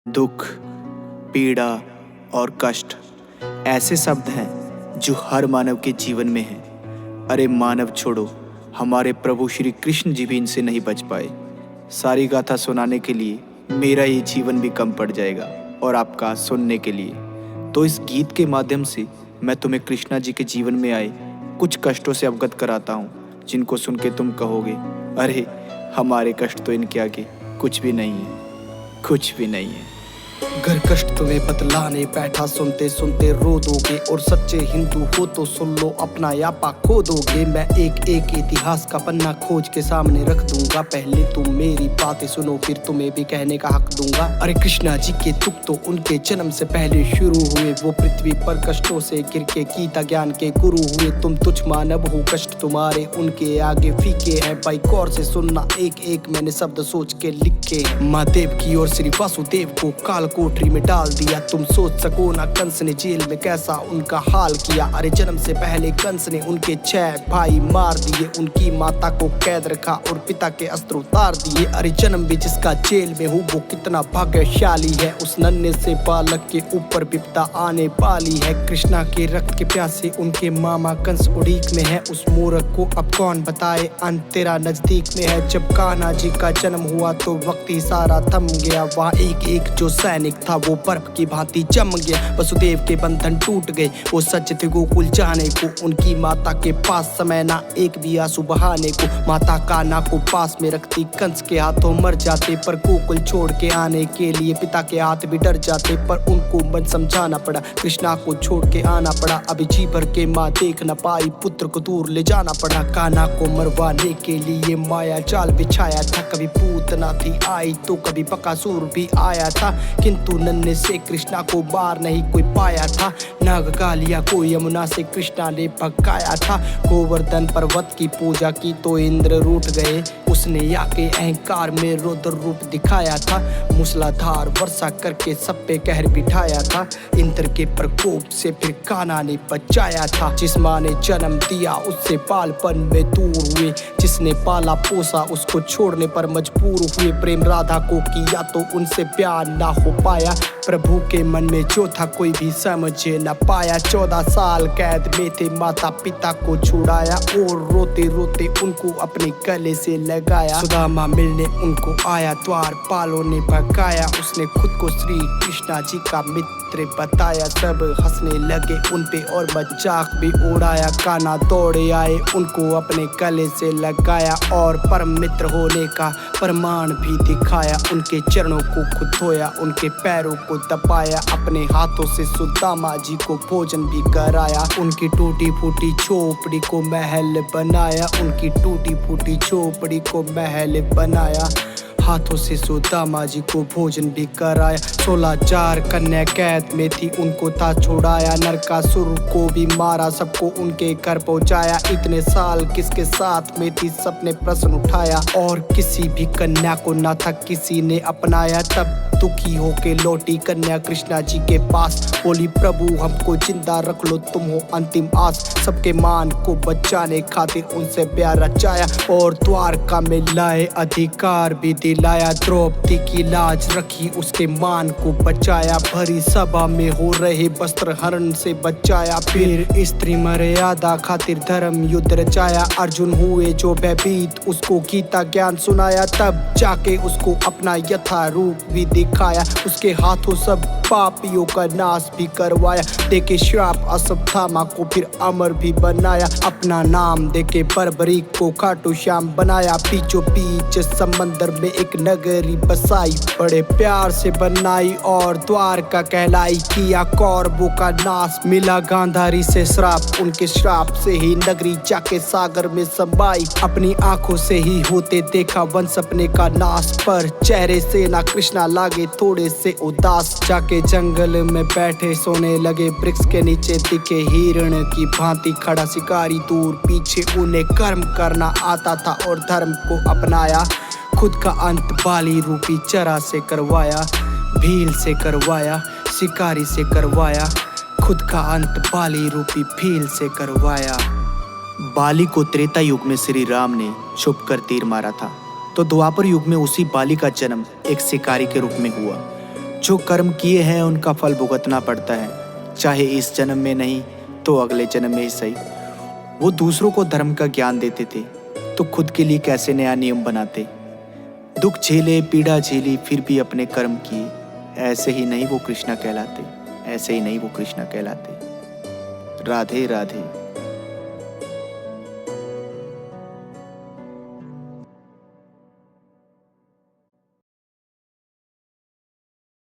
दुख, पीड़ा और कष्ट ऐसे शब्द हैं जो हर मानव के जीवन में हैं। अरे मानव छोड़ो, हमारे प्रभु श्री कृष्ण जी भी इनसे नहीं बच पाए। सारी गाथा सुनाने के लिए मेरा ये जीवन भी कम पड़ जाएगा और आपका सुनने के लिए। तो इस गीत के माध्यम से मैं तुम्हें कृष्णा जी के जीवन में आए कुछ कष्टों से अवगत कराता हूँ, जिनको सुन के तुम कहोगे, अरे हमारे कष्ट तो इनके आगे कुछ भी नहीं है, कुछ भी नहीं है। घर कष्ट तुम्हें बतलाने बैठा, सुनते सुनते रो दोगे। और सच्चे हिंदू हो तो सुन लो, अपना यापा खो दोगे। मैं एक एक इतिहास का पन्ना खोज के सामने रख दूंगा। पहले तुम मेरी बातें सुनो, फिर तुम्हें भी कहने का हक दूंगा। अरे कृष्णा जी के दुख तो उनके जन्म से पहले शुरू हुए। वो पृथ्वी पर कष्टों से गिर के गीता ज्ञान के गुरु हुए। तुम तुच्छ मानव हो, कष्ट तुम्हारे उनके आगे फीके हैं। भाई गौर से सुनना, एक एक मैंने शब्द सोच के लिखे हैं। माँ देव की और श्री वासुदेव को काल कोठरी में डाल दिया। तुम सोच सको ना कंस ने जेल में कैसा उनका हाल किया। अरे जन्म से पहले कंस ने उनके 6 भाई मार दिए। उनकी माता को कैद रखा और पिता के अस्त्र उतार दिए। अरे जन्म भी जिसका जेल में हो वो कितना भाग्यशाली है। उस नन्हे से बालक के ऊपर विपदा आने वाली है। कृष्णा के रक्त के प्यासे उनके मामा कंस उड़ीक में है। उस मूर्ख को अब कौन बताए, अंत तेरा नजदीक में है। जब कान्हा जी का जन्म हुआ तो वक्त ही सारा थम गया। वहाँ एक एक जो सैनिक था वो बर्फ की भांति जम गया। वसुदेव के बंधन टूट गए, वो सच थे गोकुल जाने को। उनकी माता के पास समय ना एक भी आंसू बहाने को। माता कान्हा को पास में रखती कंस के हाथों मर जाते। पर गोकुल छोड़ के आने के लिए पिता के हाथ भी डर जाते। पर उनको मन समझाना पड़ा, कृष्णा को छोड़ के आना पड़ा। अभी जी भर के माँ देख न पाई, पुत्र को दूर ले जाना पड़ा। कान्हा को मरवाने के लिए माया जाल बिछाया था। कभी पूतना थी आई तो कभी बकासुर भी आया था। किंतु नन्हे से कृष्णा को मार नहीं कोई पाया था। नागकालिया को यमुना से कृष्णा ने भगाया था। गोवर्धन पर्वत की पूजा की तो इंद्र रूठ गए। उसने आके अहंकार में रौद्र रूप दिखाया था। मूसलाधार वर्षा करके सब पे कहर बिठाया था। इंद्र के प्रकोप से फिर कान्हा ने बचाया था। जिस माँ ने जन्म दिया उससे बालपन में दूर हुए। जिसने पाला पोसा उसको छोड़ने पर मजबूर हुए। प्रेम राधा को किया तो उनसे प्यार ना हो पाया। प्रभु के मन में जो था कोई भी समझ न पाया। 14 साल कैद में थे, माता पिता को छुड़ाया। और रोते रोते उनको अपने गले से लगाया। सुदामा मिलने उनको आया, द्वारपालों ने भगाया। उसने खुद को श्री कृष्णा जी का मित्र बताया। सब हंसने लगे उन पे और मजाक भी उड़ाया। कान्हा दौड़े आए, उनको अपने गले से लगाया। और परम मित्र होने का प्रमाण भी दिखाया। उनके चरणों को खुद धोया, उनके पैरों को दबाया। अपने हाथों से सुदामा जी को भोजन भी कराया। उनकी टूटी फूटी झोपड़ी को महल बनाया। उनकी टूटी फूटी झोपड़ी को महल बनाया। हाथों से सुदामा जी को भोजन भी कराया। 16,000 कन्या कैद में थी, उनको था छुड़ाया। नरकासुर को भी मारा, सबको उनके घर पहुंचाया। इतने साल किसके साथ में थी, सबने प्रश्न उठाया। और किसी भी कन्या को ना था किसी ने अपनाया। तब दुखी होके लौटी कन्या कृष्णा जी के पास। बोली, प्रभु हमको जिंदा रख लो, तुम हो अंतिम आस। सबके मान को बचाने खातिर उनसे प्यार रचाया। और द्वारका में लाए अधिकार भी दिलाया। द्रौपदी की लाज रखी, उसके मान को बचाया। भरी सभा में हो रहे वस्त्र हरण से बचाया। फिर स्त्री मर्यादा खातिर धर्म युद्ध रचाया। अर्जुन हुए जो भयभीत, उसको गीता ज्ञान सुनाया। तब जाके उसको अपना यथा रूप भी दिखाया। उसके हाथों सब पापियों का नाश भी करवाया। देके श्राप अश्वत्थामा को फिर अमर भी बनाया। अपना नाम देके बर्बरीक को खाटू श्याम बनाया। बीचों बीच समंदर में एक नगरी बसाई, बड़े प्यार से बनाई और द्वारका कहलाई। किया कौरवों का नाश, मिला गांधारी से श्राप। उनके श्राप से ही नगरी जाके सागर में समाई। अपनी आंखों से ही होते देखा वंश अपने का नाश। पर चेहरे से ना कृष्णा लागे थोड़े से उदास। जाके जंगल में बैठे सोने लगे, वृक्ष के नीचे दिखे हिरण की भांति खड़ा शिकारी। दूर पीछे उन्हें कर्म करना आता था और धर्म को अपनाया। खुद का अंत बाली रूपी चरा से करवाया। भील से करवाया, शिकारी से करवाया। खुद का अंत बाली रूपी भील से करवाया। बाली को त्रेता युग में श्री राम ने छुप कर तीर मारा था, तो द्वापर युग में उसी बाली का जन्म एक शिकारी के रूप में हुआ। जो कर्म किए हैं उनका फल भुगतना पड़ता है, चाहे इस जन्म में नहीं तो अगले जन्म में ही सही। वो दूसरों को धर्म का ज्ञान देते थे तो खुद के लिए कैसे नया नियम बनाते। दुख झेले, पीड़ा झेली, फिर भी अपने कर्म किए। ऐसे ही नहीं वो कृष्णा कहलाते, ऐसे ही नहीं वो कृष्णा कहलाते। राधे राधे।